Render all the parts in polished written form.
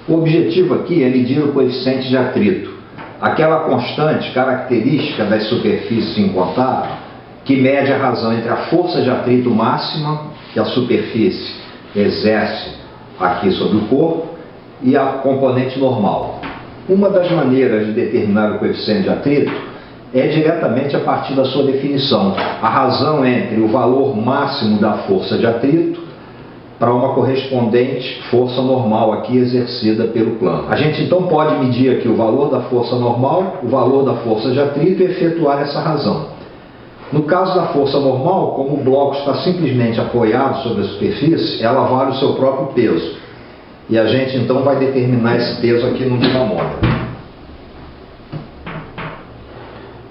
O objetivo aqui é medir o coeficiente de atrito, aquela constante característica das superfícies em contato que mede a razão entre a força de atrito máxima que a superfície exerce aqui sobre o corpo e a componente normal. Uma das maneiras de determinar o coeficiente de atrito é diretamente a partir da sua definição, a razão entre o valor máximo da força de atrito para uma correspondente força normal aqui exercida pelo plano. A gente então pode medir aqui o valor da força normal, o valor da força de atrito e efetuar essa razão. No caso da força normal, como o bloco está simplesmente apoiado sobre a superfície, ela vale o seu próprio peso. E a gente então vai determinar esse peso aqui no dinamômetro.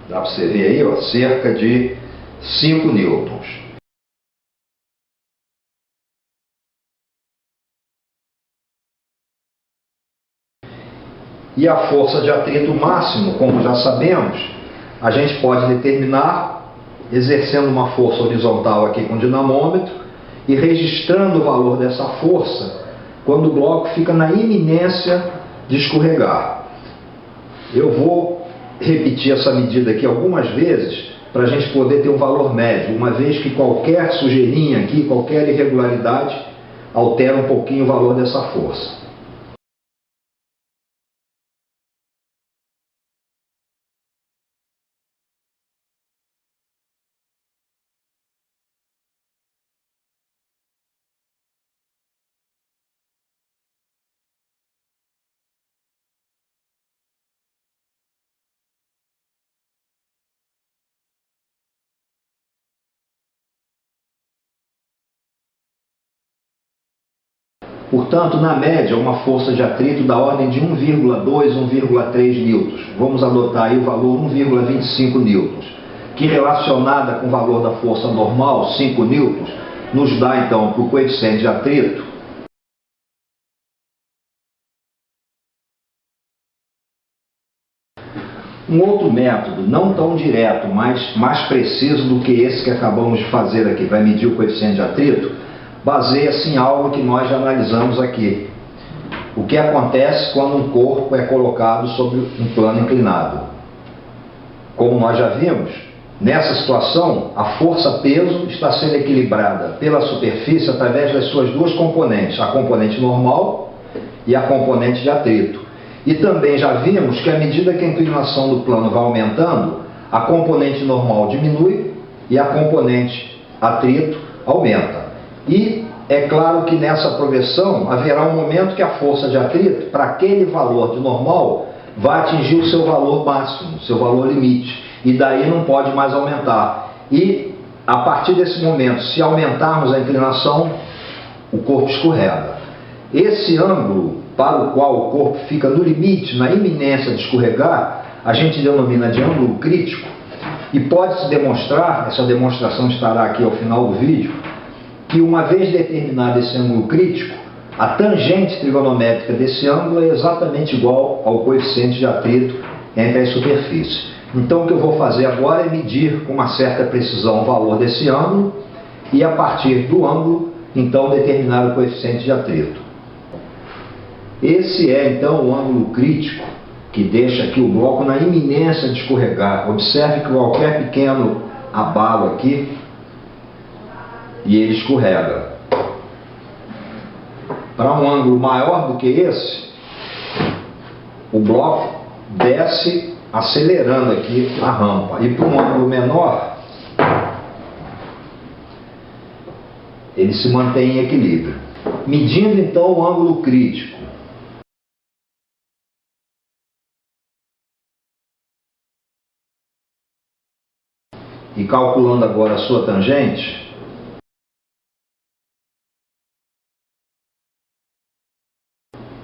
Dá para você ver aí, ó, cerca de 5 newtons. E a força de atrito máximo, como já sabemos, a gente pode determinar exercendo uma força horizontal aqui com o dinamômetro e registrando o valor dessa força quando o bloco fica na iminência de escorregar. Eu vou repetir essa medida aqui algumas vezes para a gente poder ter um valor médio, uma vez que qualquer sujeirinha aqui, qualquer irregularidade, altera um pouquinho o valor dessa força. Portanto, na média, uma força de atrito da ordem de 1,2, 1,3 newtons. Vamos adotar aí o valor 1,25 newtons, que relacionada com o valor da força normal, 5 newtons, nos dá então para o coeficiente de atrito um outro método, não tão direto, mas mais preciso do que esse que acabamos de fazer aqui, para medir o coeficiente de atrito, baseia-se em algo que nós já analisamos aqui. O que acontece quando um corpo é colocado sobre um plano inclinado. Como nós já vimos, nessa situação, a força-peso está sendo equilibrada pela superfície através das suas duas componentes, a componente normal e a componente de atrito. E também já vimos que à medida que a inclinação do plano vai aumentando, a componente normal diminui e a componente atrito aumenta. E é claro que nessa progressão haverá um momento que a força de atrito, para aquele valor de normal, vai atingir o seu valor máximo, seu valor limite. E daí não pode mais aumentar. E a partir desse momento, se aumentarmos a inclinação, o corpo escorrega. Esse ângulo para o qual o corpo fica no limite, na iminência de escorregar, a gente denomina de ângulo crítico. E pode-se demonstrar, essa demonstração estará aqui ao final do vídeo, que uma vez determinado esse ângulo crítico, a tangente trigonométrica desse ângulo é exatamente igual ao coeficiente de atrito entre as superfícies. Então o que eu vou fazer agora é medir com uma certa precisão o valor desse ângulo e a partir do ângulo, então, determinar o coeficiente de atrito. Esse é então o ângulo crítico que deixa aqui o bloco na iminência de escorregar. Observe que qualquer pequeno abalo aqui e ele escorrega. Para um ângulo maior do que esse, o bloco desce acelerando aqui a rampa. E para um ângulo menor, ele se mantém em equilíbrio. Medindo então o ângulo crítico, e calculando agora a sua tangente,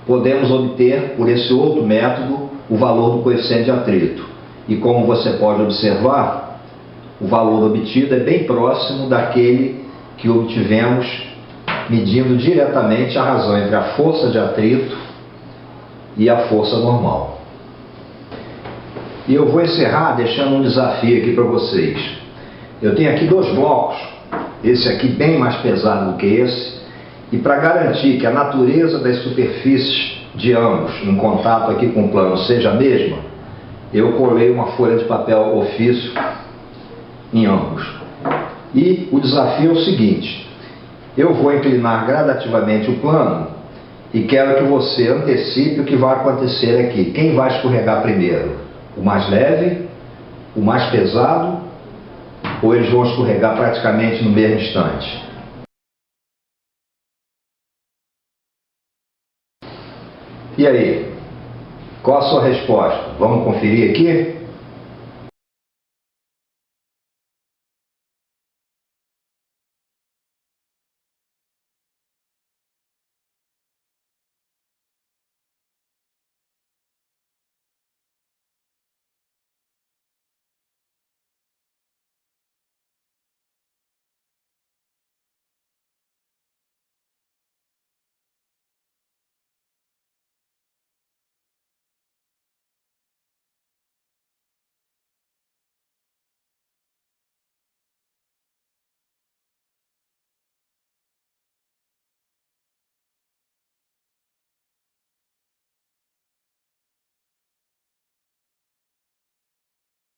podemos obter, por esse outro método, o valor do coeficiente de atrito. E como você pode observar, o valor obtido é bem próximo daquele que obtivemos medindo diretamente a razão entre a força de atrito e a força normal. E eu vou encerrar deixando um desafio aqui para vocês. Eu tenho aqui dois blocos, esse aqui bem mais pesado do que esse, e para garantir que a natureza das superfícies de ambos, em contato aqui com o plano, seja a mesma, eu colei uma folha de papel ofício em ambos. E o desafio é o seguinte: eu vou inclinar gradativamente o plano e quero que você antecipe o que vai acontecer aqui. Quem vai escorregar primeiro? O mais leve? O mais pesado? Ou eles vão escorregar praticamente no mesmo instante? E aí? Qual a sua resposta? Vamos conferir aqui?